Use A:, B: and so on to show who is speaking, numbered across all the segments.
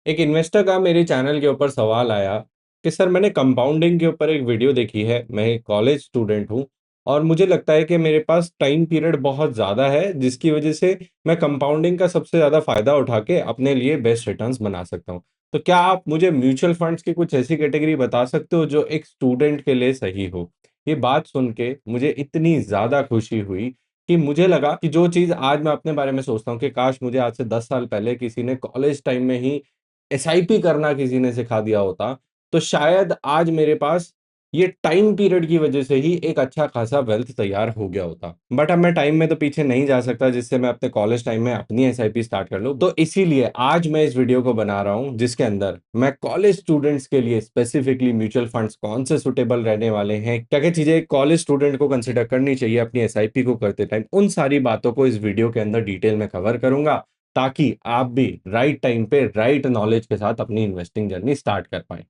A: एक इन्वेस्टर का मेरे चैनल के ऊपर सवाल आया कि सर मैंने कंपाउंडिंग के ऊपर एक वीडियो देखी है। मैं एक कॉलेज स्टूडेंट हूँ और मुझे लगता है कि मेरे पास टाइम पीरियड बहुत ज़्यादा है जिसकी वजह से मैं कंपाउंडिंग का सबसे ज़्यादा फ़ायदा उठा के अपने लिए बेस्ट रिटर्न्स बना सकता हूँ। तो क्या आप मुझे म्यूचुअल फंड्स की कुछ ऐसी कैटेगरी बता सकते हो जो एक स्टूडेंट के लिए सही हो? ये बात सुन के मुझे इतनी ज़्यादा खुशी हुई कि मुझे लगा कि जो चीज़ आज मैं अपने बारे में सोचता हूँ कि काश मुझे आज से 10 साल पहले किसी ने कॉलेज टाइम में ही एसआईपी करना किसी ने सिखा दिया होता, तो शायद आज मेरे पास ये टाइम पीरियड की वजह से ही एक अच्छा खासा वेल्थ तैयार हो गया होता। बट अब मैं टाइम में तो पीछे नहीं जा सकता जिससे मैं अपने कॉलेज टाइम में अपनी एसआईपी स्टार्ट कर लूँ। तो इसीलिए आज मैं इस वीडियो को बना रहा हूँ जिसके अंदर मैं कॉलेज स्टूडेंट्स के लिए स्पेसिफिकली म्यूचुअल फंड्स कौन से सुटेबल रहने वाले हैं, क्या-क्या चीज़ें एक कॉलेज स्टूडेंट को कंसिडर करनी चाहिए अपनी एसआईपी को करते टाइम, उन सारी बातों को इस वीडियो के अंदर डिटेल में कवर करूँगा ताकि आप भी राइट टाइम पे राइट नॉलेज के साथ अपनी इन्वेस्टिंग जर्नी स्टार्ट कर पाएँ।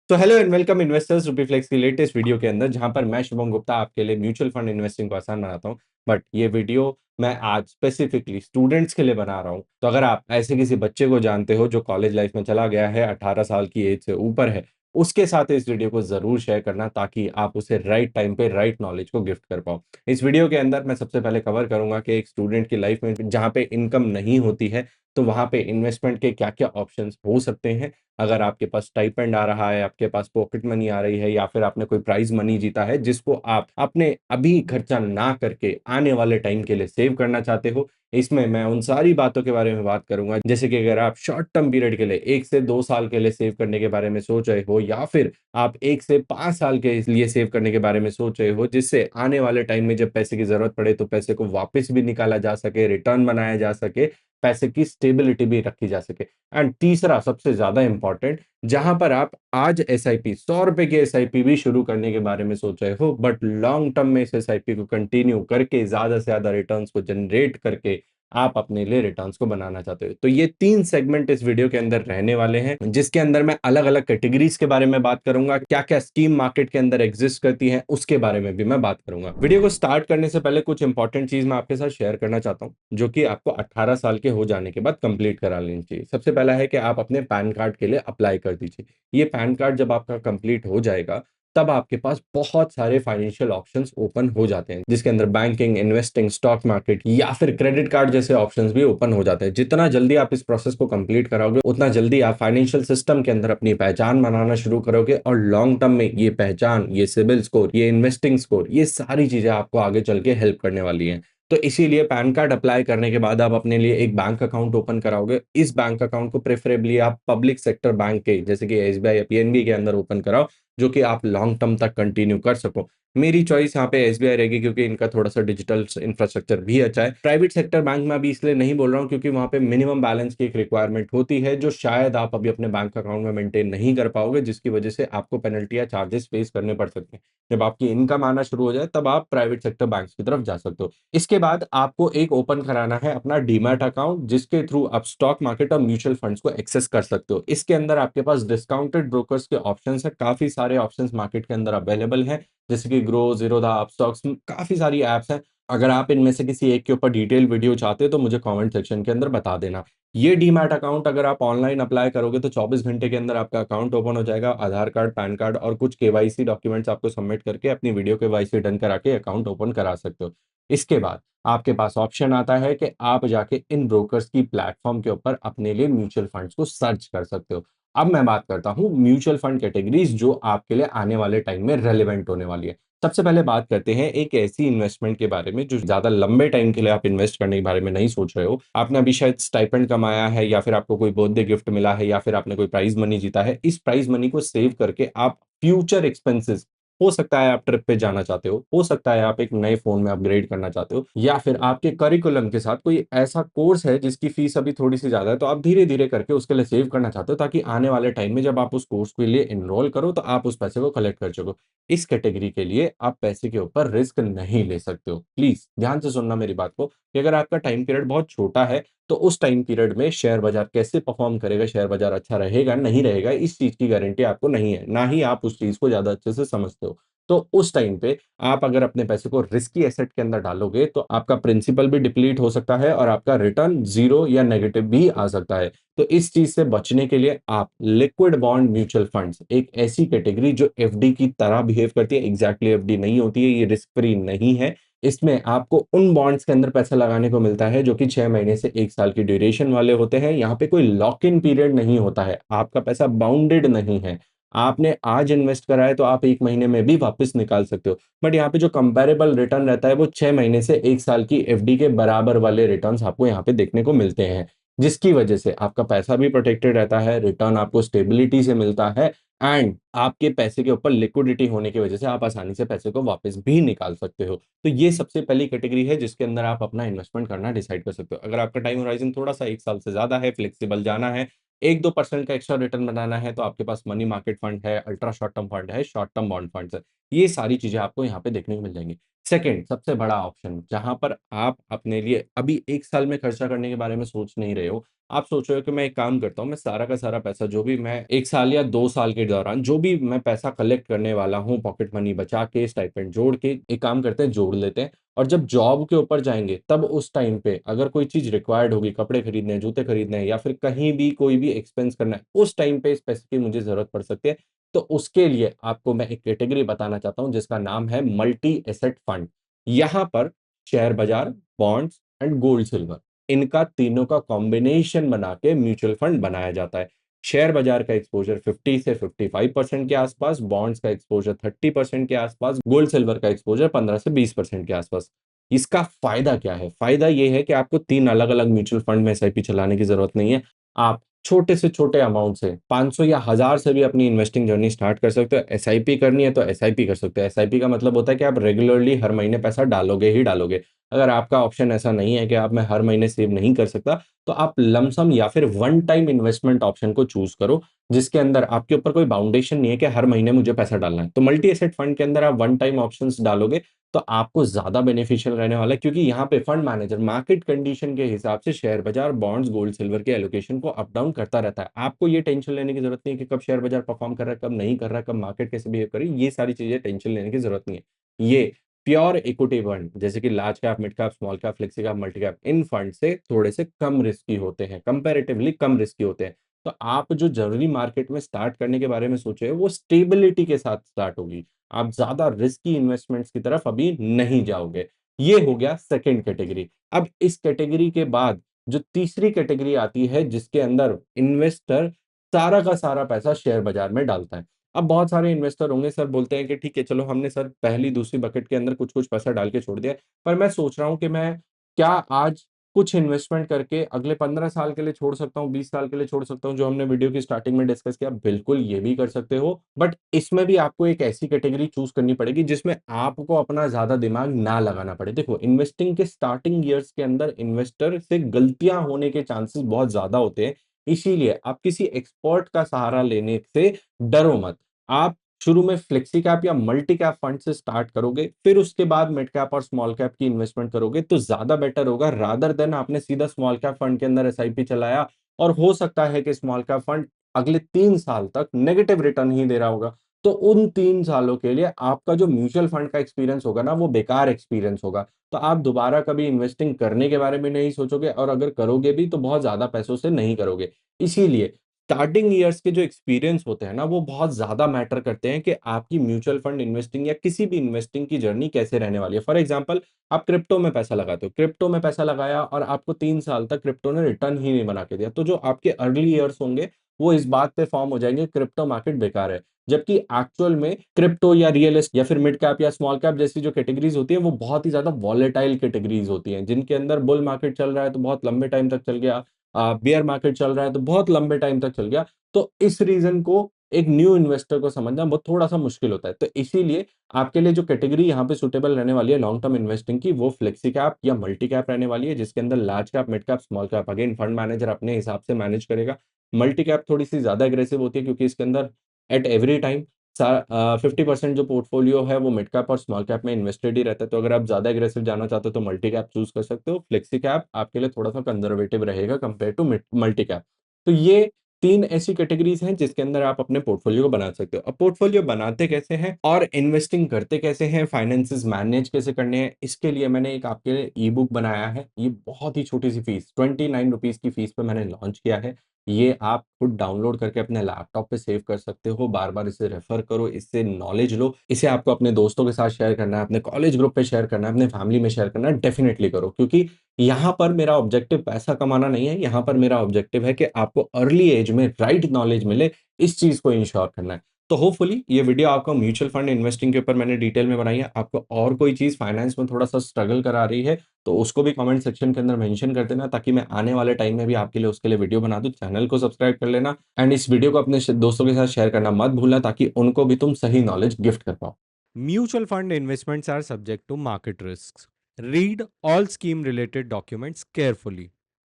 A: तो हेलो एंड वेलकम इन्वेस्टर्स रूपीफ्लेक्स की लेटेस्ट वीडियो के अंदर जहां पर मैं शुभम गुप्ता आपके लिए म्यूचुअल फंड इन्वेस्टिंग को आसान बनाता हूं। बट ये वीडियो मैं आज स्पेसिफिकली स्टूडेंट्स के लिए बना रहा हूं। तो अगर आप ऐसे किसी बच्चे को जानते हो जो कॉलेज लाइफ में चला गया है, 18 साल की एज से ऊपर है, उसके साथ इस वीडियो को जरूर शेयर करना ताकि आप उसे राइट टाइम पे राइट नॉलेज को गिफ्ट कर पाओ। इस वीडियो के अंदर मैं सबसे पहले कवर करूंगा कि एक स्टूडेंट की लाइफ में जहां पे इनकम नहीं होती है तो वहां पे इन्वेस्टमेंट के क्या क्या ऑप्शंस हो सकते हैं। अगर आपके पास स्टाइपेंड आ रहा है, आपके पास पॉकेट मनी आ रही है या फिर आपने कोई प्राइज मनी जीता है जिसको आप अपने अभी खर्चा ना करके आने वाले टाइम के लिए सेव करना चाहते हो, इसमें मैं उन सारी बातों के बारे में बात करूंगा। जैसे कि अगर आप शॉर्ट टर्म पीरियड के लिए 1 से 2 साल के लिए सेव करने के बारे में सोच रहे हो या फिर आप 1 से 5 साल के लिए सेव करने के बारे में सोच रहे हो, जिससे आने वाले टाइम में जब पैसे की ज़रूरत पड़े तो पैसे को वापस भी निकाला जा सके, रिटर्न बनाया जा सके, पैसे की स्टेबिलिटी भी रखी जा सके। एंड तीसरा सबसे ज़्यादा इम्पोर्टेंट, जहां पर आप आज एसआईपी ₹100 की एसआईपी भी शुरू करने के बारे में सोच रहे हो बट लॉन्ग टर्म में इस एसआईपी को कंटिन्यू करके ज्यादा से ज्यादा रिटर्न्स को जनरेट करके आप अपने लिए रिटर्न्स को बनाना चाहते हो, तो ये 3 सेगमेंट इस वीडियो के अंदर रहने वाले हैं जिसके अंदर मैं अलग अलग कैटेगरीज के बारे में बात करूंगा, क्या क्या स्कीम मार्केट के अंदर एग्जिस्ट करती है उसके बारे में भी मैं बात करूंगा। वीडियो को स्टार्ट करने से पहले कुछ इंपॉर्टेंट चीज मैं आपके साथ शेयर करना चाहता हूँ जो कि आपको 18 साल के हो जाने के बाद कंप्लीट करा लेनी चाहिए। सबसे पहला है कि आप अपने पैन कार्ड के लिए अप्लाई कर दीजिए। ये पैन कार्ड जब आपका कंप्लीट हो जाएगा तब आपके पास बहुत सारे फाइनेंशियल ऑप्शंस ओपन हो जाते हैं जिसके अंदर बैंकिंग, इन्वेस्टिंग, स्टॉक मार्केट या फिर क्रेडिट कार्ड जैसे ऑप्शंस भी ओपन हो जाते हैं। जितना जल्दी आप इस प्रोसेस को कंप्लीट कराओगे उतना जल्दी आप फाइनेंशियल सिस्टम के अंदर अपनी पहचान बनाना शुरू करोगे और लॉन्ग टर्म में ये पहचान, ये सिबिल स्कोर, ये इन्वेस्टिंग स्कोर, ये सारी चीजें आपको आगे चल के हेल्प करने वाली हैं। तो इसीलिए पैन कार्ड अप्लाई करने के बाद आप अपने लिए एक बैंक अकाउंट ओपन कराओगे। इस बैंक अकाउंट को प्रेफरेबली आप पब्लिक सेक्टर बैंक के जैसे कि एसबीआई या पीएनबी के अंदर ओपन कराओ जो कि आप लॉन्ग टर्म तक कंटिन्यू कर सको। मेरी चॉइस यहाँ पे एसबीआई रहेगी क्योंकि इनका थोड़ा सा डिजिटल इंफ्रास्ट्रक्चर भी अच्छा है। प्राइवेट सेक्टर बैंक में अभी इसलिए नहीं बोल रहा हूँ क्योंकि वहाँ पे मिनिमम बैलेंस की एक रिक्वायरमेंट होती है जो शायद आप अभी अपने बैंक अकाउंट में मेंटेन नहीं कर पाओगे, जिसकी वजह से आपको पेनल्टी या चार्जेस फेस करने पड़ सकते हैं। जब आपकी इनकम आना शुरू हो जाए तब आप प्राइवेट सेक्टर बैंक की तरफ जा सकते हो। इसके बाद आपको एक ओपन कराना है अपना डीमैट अकाउंट जिसके थ्रू आप स्टॉक मार्केट और म्यूचुअल फंड्स को एक्सेस कर सकते हो। इसके अंदर आपके पास डिस्काउंटेड ब्रोकर्स के ऑप्शंस है, काफी सारे ऑप्शंस मार्केट के अंदर अवेलेबल हैं जैसे कि ग्रो, जीरोधा, अपस्टॉक्स, काफी सारी एप्स हैं। अगर आप इनमें से किसी एक के ऊपर डिटेल वीडियो चाहते हो तो मुझे कमेंट सेक्शन के अंदर बता देना। ये डीमैट अकाउंट अगर आप ऑनलाइन अप्लाई करोगे तो 24 घंटे के अंदर आपका अकाउंट ओपन हो जाएगा। आधार कार्ड, पैन कार्ड और कुछ केवाईसी डॉक्यूमेंट्स आपको सबमिट करके अपनी वीडियो केवाईसी डन करा के अकाउंट ओपन करा सकते हो। इसके बाद आपके पास ऑप्शन आता है कि आप जाके इन ब्रोकर्स की प्लेटफॉर्म के ऊपर अपने लिए म्यूचुअल फंड्स को सर्च कर सकते हो। अब मैं बात करता हूँ म्यूचुअल फंड कैटेगरीज जो आपके लिए आने वाले टाइम में रेलेवेंट होने वाली है। सबसे पहले बात करते हैं एक ऐसी इन्वेस्टमेंट के बारे में जो ज्यादा लंबे टाइम के लिए आप इन्वेस्ट करने के बारे में नहीं सोच रहे हो। आपने अभी शायद स्टाइपेंड कमाया है या फिर आपको कोई बर्थडे गिफ्ट मिला है या फिर आपने कोई प्राइज मनी जीता है। इस प्राइज मनी को सेव करके आप फ्यूचर एक्सपेंसेस, हो सकता है आप ट्रिप पे जाना चाहते हो सकता है आप एक नए फोन में अपग्रेड करना चाहते हो या फिर आपके करिकुलम के साथ कोई ऐसा कोर्स है जिसकी फीस अभी थोड़ी सी ज्यादा है तो आप धीरे धीरे करके उसके लिए सेव करना चाहते हो ताकि आने वाले टाइम में जब आप उस कोर्स के लिए एनरोल करो तो आप उस पैसे को कलेक्ट कर सको। इस कैटेगरी के लिए आप पैसे के ऊपर रिस्क नहीं ले सकते हो। प्लीज ध्यान से सुनना मेरी बात को कि अगर आपका टाइम पीरियड बहुत छोटा है तो उस टाइम पीरियड में शेयर बाजार कैसे परफॉर्म करेगा, शेयर बाजार अच्छा रहेगा नहीं रहेगा, इस चीज की गारंटी आपको नहीं है, ना ही आप उस चीज को ज्यादा अच्छे से समझते हो। तो उस टाइम पे आप अगर अपने पैसे को रिस्की एसेट के अंदर डालोगे, तो आपका प्रिंसिपल भी डिप्लीट हो सकता है और आपका रिटर्न 0 या नेगेटिव भी आ सकता है। तो इस चीज़ से बचने के लिए आप लिक्विड बॉन्ड म्यूचुअल फंड्स, एक ऐसी कैटेगरी जो एफडी की तरह बिहेव करती है, एग्ज़ैक्टली एफडी नहीं होती है, ये रिस्क फ्री नहीं है। इसमें आपको उन बॉन्ड्स के अंदर पैसा लगाने को मिलता है जो कि 6 महीने से 1 साल की ड्यूरेशन वाले होते हैं। यहाँ पे कोई लॉक इन पीरियड नहीं होता है। आपका पैसा बाउंडेड नहीं है। आपने आज इन्वेस्ट करा है तो आप 1 महीने में भी वापस निकाल सकते हो। बट यहाँ पे जो कंपैरेबल रिटर्न रहता है वो 6 महीने से 1 साल की एफडी के बराबर वाले रिटर्न्स आपको यहाँ पे देखने को मिलते हैं। जिसकी वजह से आपका पैसा भी प्रोटेक्टेड रहता है, रिटर्न आपको स्टेबिलिटी से मिलता है एंड आपके पैसे के ऊपर लिक्विडिटी होने की वजह से आप आसानी से पैसे को वापस भी निकाल सकते हो। तो ये सबसे पहली कैटेगरी है जिसके अंदर आप अपना इन्वेस्टमेंट करना डिसाइड कर सकते हो। अगर आपका टाइम होराइज़न थोड़ा-सा 1 साल से ज़्यादा है, फ्लेक्सिबल जाना है, 1-2% का एक्स्ट्रा रिटर्न बनाना है, तो आपके पास मनी मार्केट फंड है, अल्ट्रा शॉर्ट टर्म फंड है, शॉर्ट टर्म बॉन्ड फंड्स है। ये सारी चीज़ें आपको यहाँ पे देखने को मिल जाएँगी। सेकंड सबसे बड़ा ऑप्शन जहाँ पर आप अपने लिए अभी 1 साल में खर्चा करने के बारे में सोच नहीं रहे हो। आप सोच रहे हो कि मैं एक काम करता हूँ, मैं सारा का सारा पैसा जो भी मैं 1 साल या 2 साल के दौरान जो भी मैं पैसा कलेक्ट करने वाला हूँ, पॉकेट मनी बचा के, स्टाइपेंड जोड़ के, एक काम करते हैं जोड़ लेते हैं और जब जॉब के ऊपर जाएँगे तब उस टाइम पे अगर कोई चीज़ रिक्वायर्ड होगी, कपड़े खरीदने हैं, जूते खरीदने हैं या फिर कहीं भी कोई भी एक्सपेंस करना है, उस टाइम पे इस पैसे की मुझे ज़रूरत पड़ सकती है। तो उसके लिए आपको मैं एक कैटेगरी बताना चाहता हूँ जिसका नाम है मल्टी एसेट फंड। यहाँ पर शेयर बाज़ार, बॉन्ड्स एंड गोल्ड सिल्वर इनका तीनों का कॉम्बिनेशन बना के म्यूचुअल फंड बनाया जाता है। शेयर बाज़ार का एक्सपोज़र 50 से 55% के आसपास, बॉन्ड्स का एक्सपोज़र 30% के आसपास, गोल्ड सिल्वर का एक्सपोज़र 15 से 20% के आसपास। इसका फ़ायदा क्या है? फ़ायदा ये है कि आपको 3 अलग-अलग म्यूचुअल फंड में एसआईपी चलाने की ज़रूरत नहीं है। आप छोटे से छोटे अमाउंट से 500 या 1000 से भी अपनी इन्वेस्टिंग जर्नी स्टार्ट कर सकते हो। एसआईपी करनी है तो एसआईपी कर सकते हो। एसआईपी का मतलब होता है कि आप रेगुलरली हर महीने पैसा डालोगे ही डालोगे। अगर आपका ऑप्शन ऐसा नहीं है कि आप मैं हर महीने सेव नहीं कर सकता, तो आप लमसम या फिर वन टाइम इन्वेस्टमेंट ऑप्शन को चूज़ करो, जिसके अंदर आपके ऊपर कोई बाउंडेशन नहीं है कि हर महीने मुझे पैसा डालना है। तो मल्टी एसेट फंड के अंदर आप वन टाइम ऑप्शंस डालोगे, तो आपको ज़्यादा बेनिफिशियल रहने वाला है क्योंकि यहाँ पे फंड मैनेजर मार्केट कंडीशन के हिसाब से शेयर बाज़ार, बॉन्ड्स, गोल्ड, सिल्वर के एलोकेशन को अप डाउन करता रहता है। आपको ये टेंशन लेने की ज़रूरत नहीं है कि कब शेयर बाज़ार परफ़ॉर्म कर रहा है, कब नहीं कर रहा है, कब मार्केट कैसे बिहेव कर रही है, ये सारी चीज़ें टेंशन लेने की ज़रूरत नहीं है। ये प्योर इक्विटी फंड जैसे कि large cap, mid cap, small cap, flexi cap, multi cap इन फंड से थोड़े से कम रिस्की होते हैं, कंपैरेटिवली कम रिस्की होते हैं। तो आप जो जर्नी मार्केट में स्टार्ट करने के बारे में सोचे, वो स्टेबिलिटी के साथ स्टार्ट होगी। आप ज़्यादा रिस्की इन्वेस्टमेंट्स की तरफ अभी नहीं जाओगे। ये हो गया सेकंड कैटेगरी। अब इस कैटेगरी के बाद जो तीसरी कैटेगरी आती है जिसके अंदर इन्वेस्टर सारा का सारा पैसा शेयर बाज़ार में डालता है। अब बहुत सारे इन्वेस्टर होंगे सर बोलते हैं कि ठीक है चलो हमने सर पहली दूसरी बकेट के अंदर कुछ-कुछ पैसा डाल के छोड़ दिया है। पर मैं सोच रहा हूँ कि मैं क्या आज कुछ इन्वेस्टमेंट करके अगले 15 साल के लिए छोड़ सकता हूँ, 20 साल के लिए छोड़ सकता हूँ, जो हमने वीडियो की स्टार्टिंग में डिस्कस किया, बिल्कुल ये भी कर सकते हो। बट इसमें भी आपको एक ऐसी कैटेगरी चूज़ करनी पड़ेगी जिसमें आपको अपना ज़्यादा दिमाग ना लगाना पड़े। देखो इन्वेस्टिंग के स्टार्टिंग ईयर्स के अंदर इन्वेस्टर से गलतियाँ होने के चांसेस बहुत ज़्यादा होते हैं। इसीलिए आप किसी एक्सपर्ट का सहारा लेने से डरो मत। आप शुरू में फ्लेक्सी कैप या मल्टी कैप फंड से स्टार्ट करोगे, फिर उसके बाद मिड कैप और स्मॉल कैप की इन्वेस्टमेंट करोगे तो ज़्यादा बेटर होगा रादर देन आपने सीधा स्मॉल कैप फंड के अंदर एसआईपी चलाया और हो सकता है कि स्मॉल कैप फंड अगले 3 साल तक नेगेटिव रिटर्न ही दे रहा होगा। तो उन 3 सालों के लिए आपका जो म्यूचुअल फंड का एक्सपीरियंस होगा ना, वो बेकार एक्सपीरियंस होगा। तो आप दोबारा कभी इन्वेस्टिंग करने के बारे में नहीं सोचोगे और अगर करोगे भी तो बहुत ज़्यादा पैसों से नहीं करोगे। इसीलिए स्टार्टिंग ईयर्स के जो एक्सपीरियंस होते हैं ना, वो बहुत ज़्यादा मैटर करते हैं कि आपकी म्यूचुअल फंड इन्वेस्टिंग या किसी भी इन्वेस्टिंग की जर्नी कैसे रहने वाली है। फॉर एग्ज़ाम्पल आप क्रिप्टो में पैसा लगाते हो, क्रिप्टो में पैसा लगाया और आपको 3 साल तक क्रिप्टो ने रिटर्न ही नहीं बना के दिया, तो जो आपके अर्ली ईयर्स होंगे, वो इस बात पे फॉर्म हो जाएँगे क्रिप्टो मार्केट बेकार है। जबकि एक्चुअल में क्रिप्टो या रियल एस्ट या फिर मिड कैप या स्मॉल कैप जैसी जो कैटेगरीज़ होती है, वो बहुत ही ज़्यादा वोलेटाइल कैटेगरीज़ होती हैं, जिनके अंदर बुल मार्केट चल रहा है, तो बहुत लंबे टाइम तक चल गया। बियर मार्केट चल रहा है तो बहुत लंबे टाइम तक चल गया। तो इस रीज़न को एक न्यू इन्वेस्टर को समझना वो थोड़ा-सा मुश्किल होता है। तो इसीलिए आपके लिए जो कैटेगरी यहाँ पे सूटेबल रहने वाली है लॉन्ग टर्म इन्वेस्टिंग की वो फ्लेक्सी कैप या मल्टी कैप रहने वाली है जिसके अंदर large cap, mid cap, small cap again fund manager अपने हिसाब से मैनेज करेगा। मल्टी कैप थोड़ी-सी ज़्यादा एग्रेसिव होती है क्योंकि इसके अंदर एट एवरी टाइम 50% जो पोर्टफोलियो है वो मिड कैप और स्मॉल कैप में इन्वेस्टेड ही रहता है। तो अगर आप ज़्यादा एग्रेसिव जाना चाहते हो तो मल्टी कैप चूज़ कर सकते हो। फ्लेक्सी कैप आपके लिए थोड़ा-सा कंज़र्वेटिव रहेगा compare to mid multi cap. तो ये 3 ऐसी कैटेगरीज़ हैं जिसके अंदर आप अपने पोर्टफोलियो को बना सकते हो। अब पोर्टफोलियो बनाते कैसे हैं और इन्वेस्टिंग करते कैसे हैं, फाइनेंसेस मैनेज कैसे करने हैं, इसके लिए मैंने एक आपके लिए ई-बुक बनाया है। ये बहुत ही छोटी-सी फ़ीस ₹29 की फ़ीस पे मैंने लॉन्च किया है। ये आप खुद डाउनलोड करके अपने लैपटॉप पे सेव कर सकते हो, बार-बार इसे रेफ़र करो, इससे नॉलेज लो। इसे आपको अपने दोस्तों के साथ शेयर करना है, अपने कॉलेज ग्रुप पे शेयर करना है, अपने फैमिली में शेयर करना है, डेफ़िनिटली करो क्योंकि यहाँ पर मेरा ऑब्जेक्टिव पैसा कमाना नहीं है, यहाँ पर मेरा ऑब्जेक्टिव है कि आपको अर्ली एज में राइट नॉलेज मिले, इस चीज़ को इंश्योर करना है। तो होपफुली ये वीडियो आपको म्यूचुअल फंड इन्वेस्टिंग के ऊपर मैंने डिटेल में बनाई है। आपको और कोई चीज़ फाइनेंस में थोड़ा-सा स्ट्रगल करा रही है, तो उसको भी कमेंट सेक्शन के अंदर मेंशन कर देना ताकि मैं आने वाले टाइम में भी आपके लिए उसके लिए वीडियो बना दूँ। चैनल को सब्सक्राइब कर लेना एंड इस वीडियो को अपने दोस्तों के साथ शेयर करना मत भूलना ताकि उनको भी तुम सही नॉलेज गिफ्ट कर पाओ। Mutual fund investments are subject to market risks. Read all scheme related documents carefully.